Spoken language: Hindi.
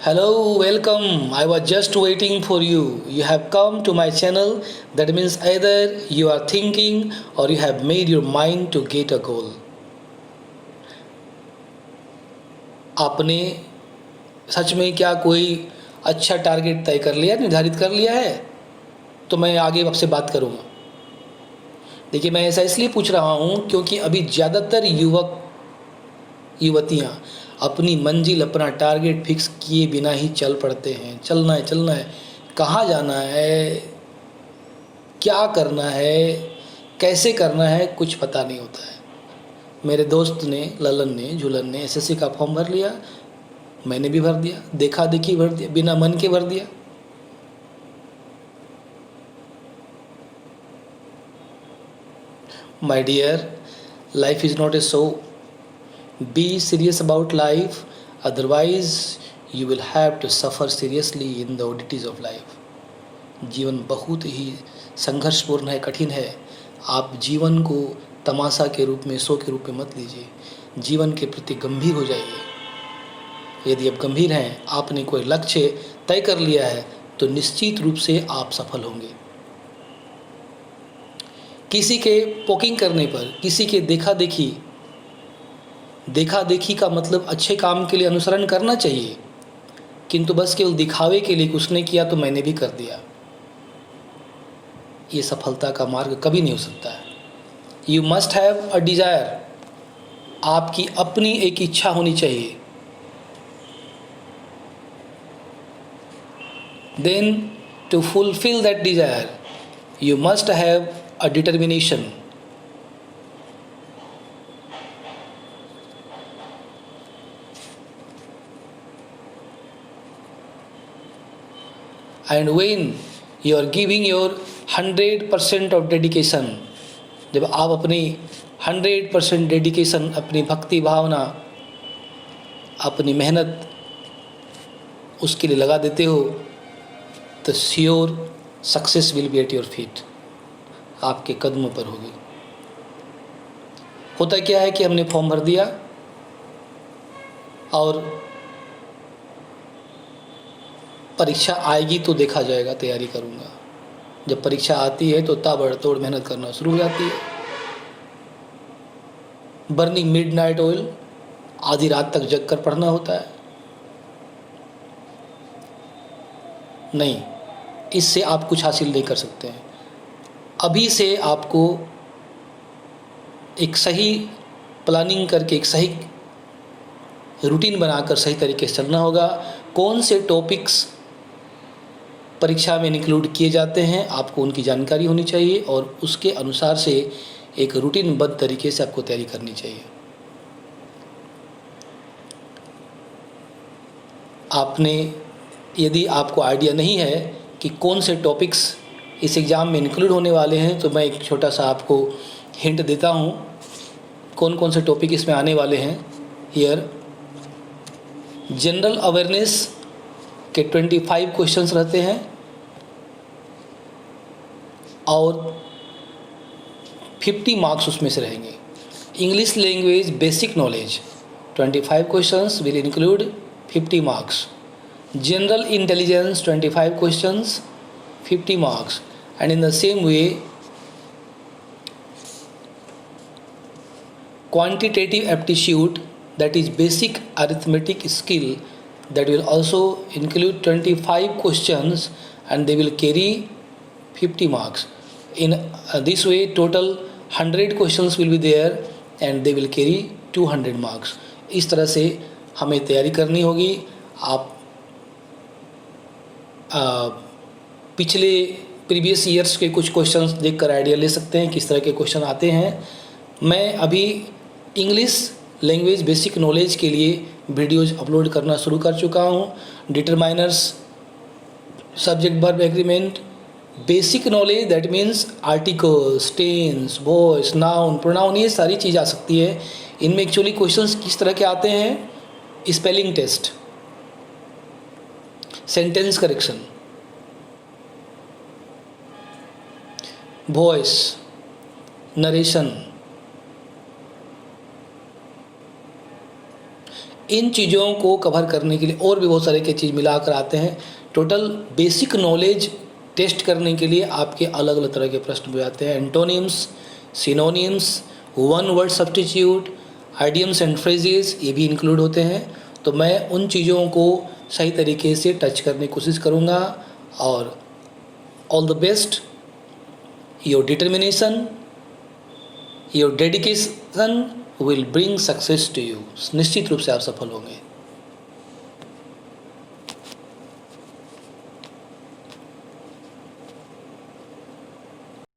Hello, welcome. I was just waiting for you. You have come to my channel. That means either you are thinking or you have made your mind to get a goal. आपने सच में क्या कोई अच्छा टारगेट तय कर लिया, निर्धारित कर लिया है? तो मैं आगे आपसे बात करूँगा। देखिए, मैं ऐसा इसलिए पूछ रहा हूँ क्योंकि अभी ज़्यादातर युवक युवतियाँ अपनी मंजिल, अपना टारगेट फिक्स किए बिना ही चल पड़ते हैं। चलना है, कहाँ जाना है, क्या करना है, कैसे करना है, कुछ पता नहीं होता है। मेरे दोस्त ने, ललन ने, झूलन ने एसएससी का फॉर्म भर लिया, मैंने भी भर दिया, देखा देखी भर दिया, बिना मन के भर दिया। My dear, life is not a show. Be serious about life, otherwise you will have to suffer seriously in the oddities of life. जीवन बहुत ही संघर्षपूर्ण है, कठिन है। आप जीवन को तमाशा के रूप में, शो के रूप में मत लीजिए। जीवन के प्रति गंभीर हो जाइए। यदि आप गंभीर हैं, आपने कोई लक्ष्य तय कर लिया है, तो निश्चित रूप से आप सफल होंगे। किसी के पोकिंग करने पर, किसी के देखा देखी का मतलब अच्छे काम के लिए अनुसरण करना चाहिए, किंतु बस केवल दिखावे के लिए उसने किया तो मैंने भी कर दिया, ये सफलता का मार्ग कभी नहीं हो सकता है। You must have a desire, आपकी अपनी एक इच्छा होनी चाहिए। Then to fulfil that desire you must have a determination. And when you are giving your 100% of dedication, जब आप अपनी 100% डेडिकेशन, अपनी भक्ति भावना, अपनी मेहनत उसके लिए लगा देते हो, तो sure success will be at your feet, आपके कदमों पर होगी। होता क्या है कि हमने फॉर्म भर दिया और परीक्षा आएगी तो देखा जाएगा, तैयारी करूँगा। जब परीक्षा आती है तो ताबड़तोड़ मेहनत करना शुरू हो जाती है। बर्निंग मिडनाइट ऑयल, आधी रात तक जग कर पढ़ना होता है। नहीं, इससे आप कुछ हासिल नहीं कर सकते हैं। अभी से आपको एक सही प्लानिंग करके, एक सही रूटीन बनाकर सही तरीके से चलना होगा। कौन से टॉपिक्स परीक्षा में इंक्लूड किए जाते हैं, आपको उनकी जानकारी होनी चाहिए और उसके अनुसार से एक रूटीनबद्ध तरीके से आपको तैयारी करनी चाहिए। यदि आपको आइडिया नहीं है कि कौन से टॉपिक्स इस एग्ज़ाम में इंक्लूड होने वाले हैं, तो मैं एक छोटा सा आपको हिंट देता हूँ कौन कौन से टॉपिक इसमें आने वाले हैं। हियर जनरल अवेयरनेस के 25 क्वेश्चंस रहते हैं और 50 मार्क्स उसमें से रहेंगे। English language basic knowledge 25 questions will include 50 marks. General intelligence 25 questions 50 marks. And in the same way quantitative aptitude, that is basic arithmetic skill, that will also include 25 questions and they will carry 50 marks. In this way total 100 questions will be there and they will carry 200 marks. इस तरह से हमें तैयारी करनी होगी। आप पिछले प्रीवियस ईयर्स के कुछ क्वेश्चंस देखकर आइडिया ले सकते हैं किस तरह के क्वेश्चन आते हैं। मैं अभी इंग्लिश लैंग्वेज बेसिक नॉलेज के लिए वीडियोज़ अपलोड करना शुरू कर चुका हूँ। Determiners, subject verb agreement, basic knowledge that means articles, tense, voice, noun, pronoun, ये सारी चीज़ आ सकती है। इनमें एक्चुअली क्वेश्चंस किस तरह के आते हैं? Spelling test, sentence correction, voice, narration, इन चीज़ों को कवर करने के लिए और भी बहुत सारे के चीज़ मिलाकर आते हैं। टोटल बेसिक नॉलेज टेस्ट करने के लिए आपके अलग अलग तरह के प्रश्न भी आते हैं। Antonyms, synonyms, one word substitute, idioms and phrases, ये भी इंक्लूड होते हैं। तो मैं उन चीज़ों को सही तरीके से टच करने की कोशिश करूँगा। और all the best, your determination, your dedication will bring success to you. निश्चित रूप से आप सफल होंगे।